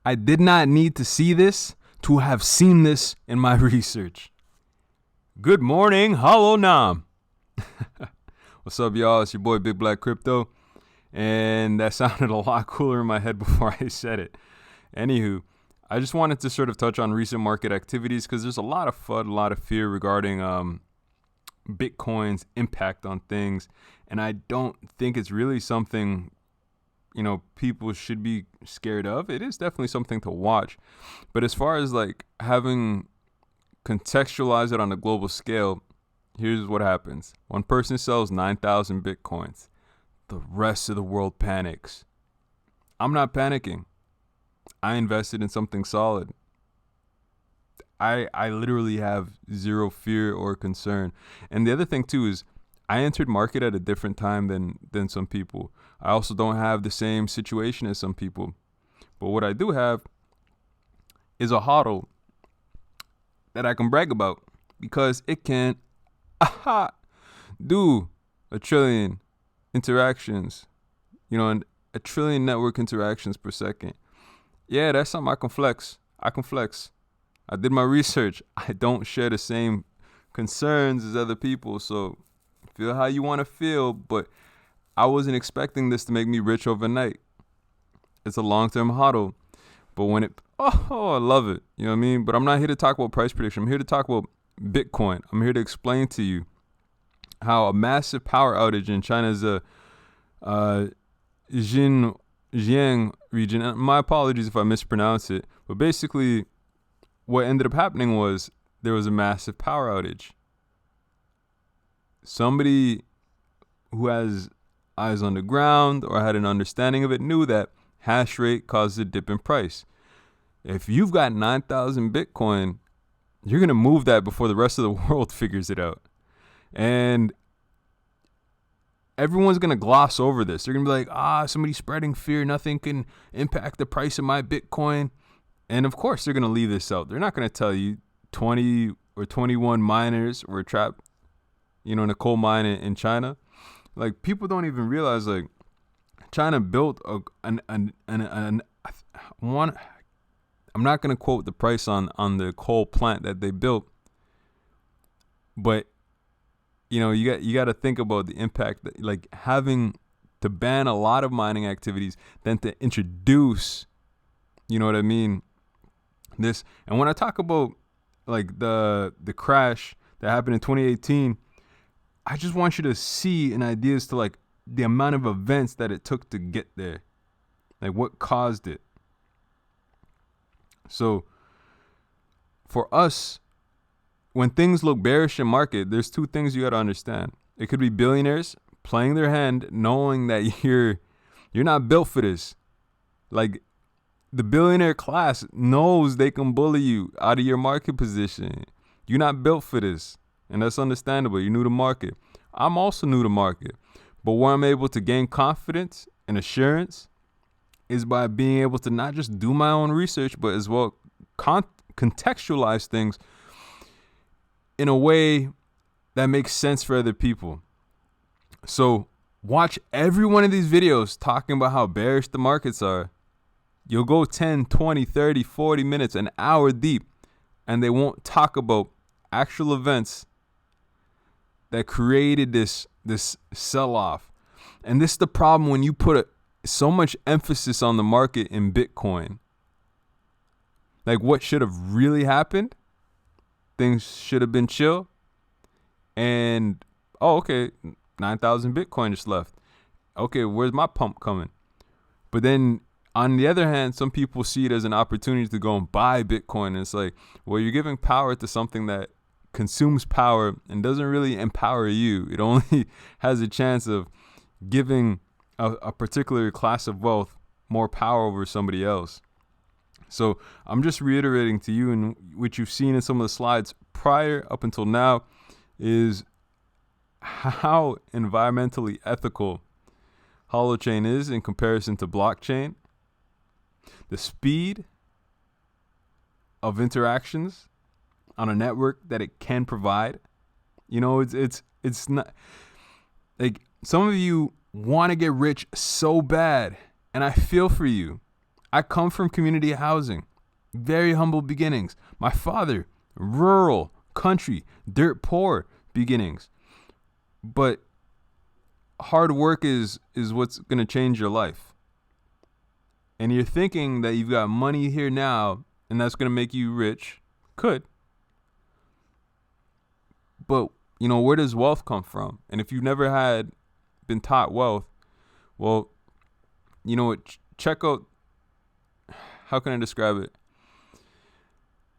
I did not need to see this to have seen this in my research. Good morning, Holo Nam. What's up, y'all? It's your boy BigBlackCrypto. And that sounded a lot cooler in my head before I said it. Anywho, I just wanted to sort of touch on recent market activities because there's a lot of FUD, a lot of fear regarding Bitcoin's impact on things. And I don't think it's really something, people should be scared of. It is definitely something to watch. But as far as like having contextualize it on a global scale, here's what happens. One person sells 9,000 Bitcoins. The rest of the world panics. I'm not panicking. I invested in something solid. I literally have zero fear or concern. And the other thing too is I entered market at a different time than some people. I also don't have the same situation as some people. But what I do have is a hodl that I can brag about because it can do a trillion interactions, and a trillion network interactions per second. Yeah, that's something I can flex. I did my research. I don't share the same concerns as other people, so feel how you want to feel, but I wasn't expecting this to make me rich overnight. It's a long-term hodl, but when I love it. You know what I mean? But I'm not here to talk about price prediction. I'm here to talk about Bitcoin. I'm here to explain to you how a massive power outage in China's Xinjiang region, and my apologies if I mispronounce it, but basically what ended up happening was there was a massive power outage. Somebody who has eyes on the ground or had an understanding of it knew that hash rate causes a dip in price. If you've got 9,000 Bitcoin, you're going to move that before the rest of the world figures it out. And everyone's going to gloss over this. They're going to be like, somebody's spreading fear. Nothing can impact the price of my Bitcoin. And of course, they're going to leave this out. They're not going to tell you 20 or 21 miners were trapped, in a coal mine in China. Like, people don't even realize, like, China built I'm not going to quote the price on the coal plant that they built, but you got to think about the impact that, like, having to ban a lot of mining activities, then to introduce, you know what I mean, this. And when I talk about like the crash that happened in 2018, I just want you to see an idea as to like the amount of events that it took to get there, like what caused it. So for us, when things look bearish in market, there's two things you got to understand. It could be billionaires playing their hand, knowing that you're not built for this. Like, the billionaire class knows they can bully you out of your market position. You're not built for this, and that's understandable. You're new to market. I'm also new to market, but where I'm able to gain confidence and assurance is by being able to not just do my own research, but as well contextualize things in a way that makes sense for other people. So watch every one of these videos talking about how bearish the markets are. You'll go 10, 20, 30, 40 minutes, an hour deep, and they won't talk about actual events that created this sell-off. And this is the problem when you put so much emphasis on the market in Bitcoin. Like, what should have really happened? Things should have been chill. And, okay, 9,000 Bitcoin just left. Okay, where's my pump coming? But then, on the other hand, some people see it as an opportunity to go and buy Bitcoin. And it's like, well, you're giving power to something that consumes power and doesn't really empower you. It only has a chance of giving a particular class of wealth more power over somebody else. So I'm just reiterating to you, and what you've seen in some of the slides prior up until now, is how environmentally ethical Holochain is in comparison to blockchain. The speed of interactions on a network that it can provide. It's not like, some of you want to get rich so bad, and I feel for you. I come from community housing, very humble beginnings. My father, rural, country, dirt poor beginnings. But hard work is what's going to change your life. And you're thinking that you've got money here now and that's going to make you rich. Could. But, where does wealth come from? And if you've never been taught wealth, well, you know what? Check out, how can I describe it?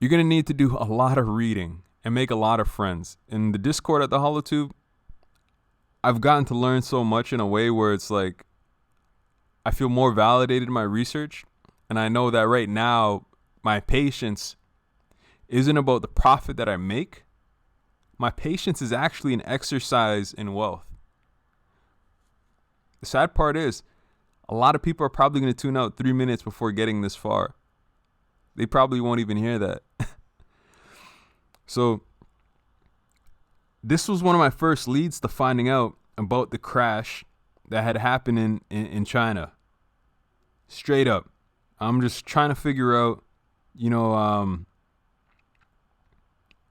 You're going to need to do a lot of reading and make a lot of friends. In the Discord at the HoloTube, I've gotten to learn so much in a way where it's like I feel more validated in my research. And I know that right now, my patience isn't about the profit that I make. My patience is actually an exercise in wealth. The sad part is, a lot of people are probably going to tune out 3 minutes before getting this far. They probably won't even hear that. So, this was one of my first leads to finding out about the crash that had happened in China. Straight up. I'm just trying to figure out,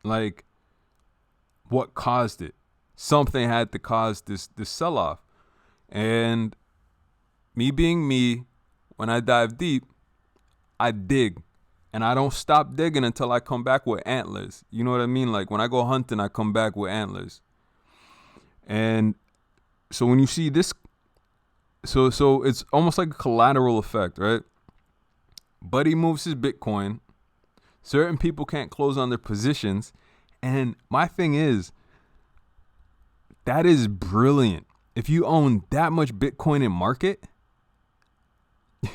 like, what caused it. Something had to cause this sell-off. And me being me, when I dive deep, I dig. And I don't stop digging until I come back with antlers. You know what I mean? Like when I go hunting, I come back with antlers. And so when you see this, so it's almost like a collateral effect, right? Buddy moves his Bitcoin. Certain people can't close on their positions. And my thing is, that is brilliant. If you own that much Bitcoin in market,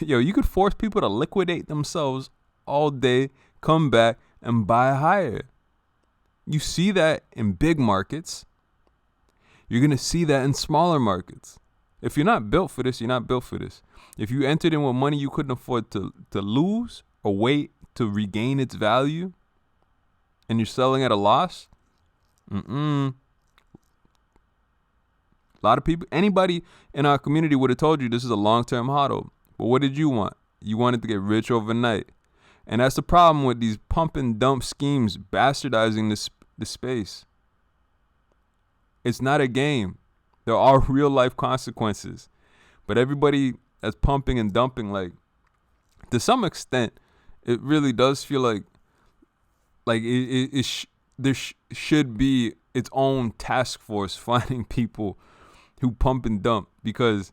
you could force people to liquidate themselves all day, come back and buy higher. You see that in big markets. You're going to see that in smaller markets. If you're not built for this, you're not built for this. If you entered in with money you couldn't afford to lose or wait to regain its value and you're selling at a loss, a lot of people, anybody in our community would have told you this is a long-term hodl. But what did you want? You wanted to get rich overnight. And that's the problem with these pump and dump schemes bastardizing the space. It's not a game. There are real life consequences. But everybody that's pumping and dumping, like, to some extent, it really does feel like there should be its own task force finding people who pump and dump. Because,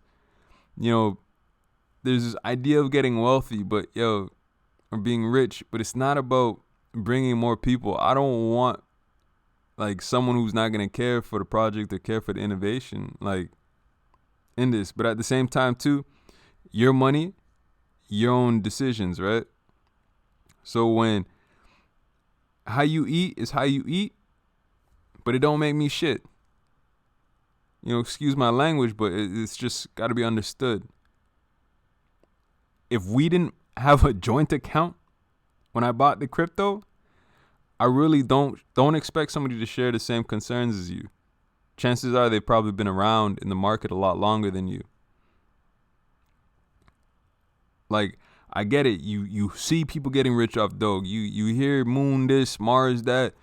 there's this idea of getting wealthy, but or being rich, but it's not about bringing more people. I don't want like someone who's not going to care for the project or care for the innovation, like in this. But at the same time too, your money, your own decisions, right? So when how you eat is how you eat, but it don't make me shit. Excuse my language, but it's just got to be understood. If we didn't have a joint account when I bought the crypto, I really don't expect somebody to share the same concerns as you. Chances are they've probably been around in the market a lot longer than you. Like, I get it. You see people getting rich off doge. You hear moon this, Mars that,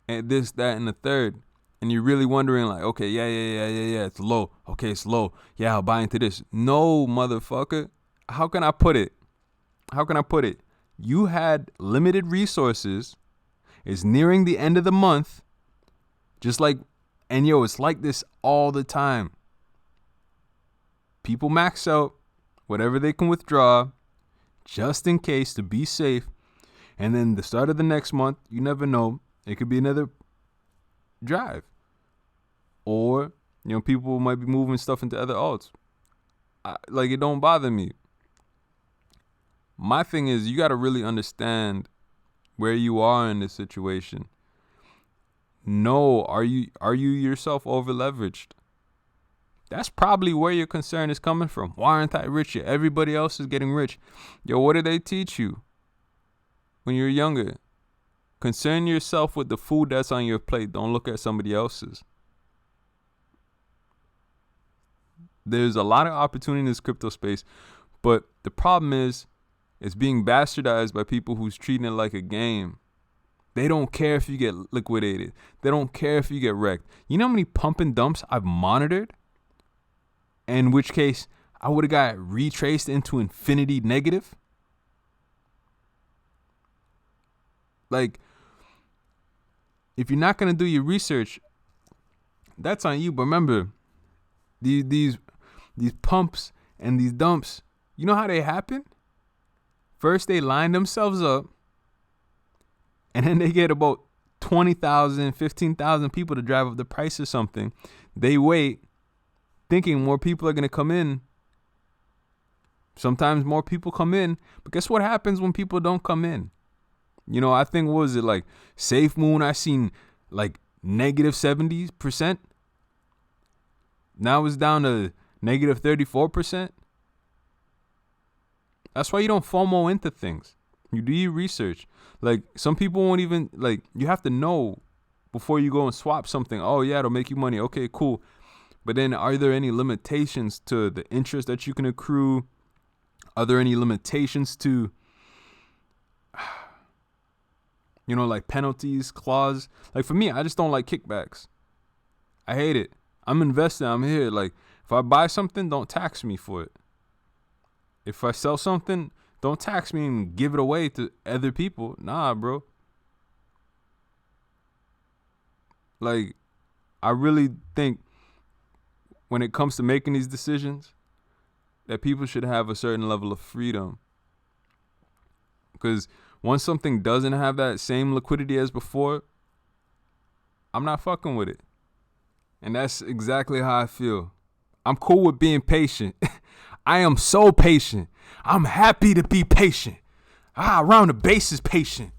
and this, that, and the third. And you're really wondering like, okay, yeah, it's low. Okay, it's low. Yeah, I'll buy into this. No, motherfucker. How can I put it? You had limited resources. It's nearing the end of the month. Just like, and it's like this all the time. People max out whatever they can withdraw just in case to be safe. And then the start of the next month, you never know. It could be another drive. Or, people might be moving stuff into other alts. It don't bother me. My thing is, you got to really understand where you are in this situation. No, are you yourself over leveraged? That's probably where your concern is coming from. Why aren't I rich yet? Everybody else is getting rich. What did they teach you when you were younger? Concern yourself with the food that's on your plate. Don't look at somebody else's. There's a lot of opportunity in this crypto space, but the problem is It's being bastardized by people who's treating it like a game. They don't care if you get liquidated. They don't care if you get wrecked. You know how many pump and dumps I've monitored? In which case, I would have got retraced into infinity negative. Like, if you're not going to do your research, that's on you. But remember, these pumps and these dumps, you know how they happen? First, they line themselves up, and then they get about 20,000, 15,000 people to drive up the price of something. They wait, thinking more people are going to come in. Sometimes more people come in, but guess what happens when people don't come in? You know, I think, what was it, like Safe Moon, I seen like negative 70%. Now it's down to negative 34%. That's why you don't FOMO into things. You do your research. Like, some people won't even, like, you have to know before you go and swap something. Oh, yeah, it'll make you money. Okay, cool. But then, are there any limitations to the interest that you can accrue? Are there any limitations to, you know, like penalties, clause? Like, for me, I just don't like kickbacks. I hate it. I'm investing. I'm here. Like, if I buy something, don't tax me for it. If I sell something, don't tax me and give it away to other people. Nah, bro. Like, I really think when it comes to making these decisions, that people should have a certain level of freedom. Because once something doesn't have that same liquidity as before, I'm not fucking with it. And that's exactly how I feel. I'm cool with being patient. I am so patient. I'm happy to be patient. Around the bases patient.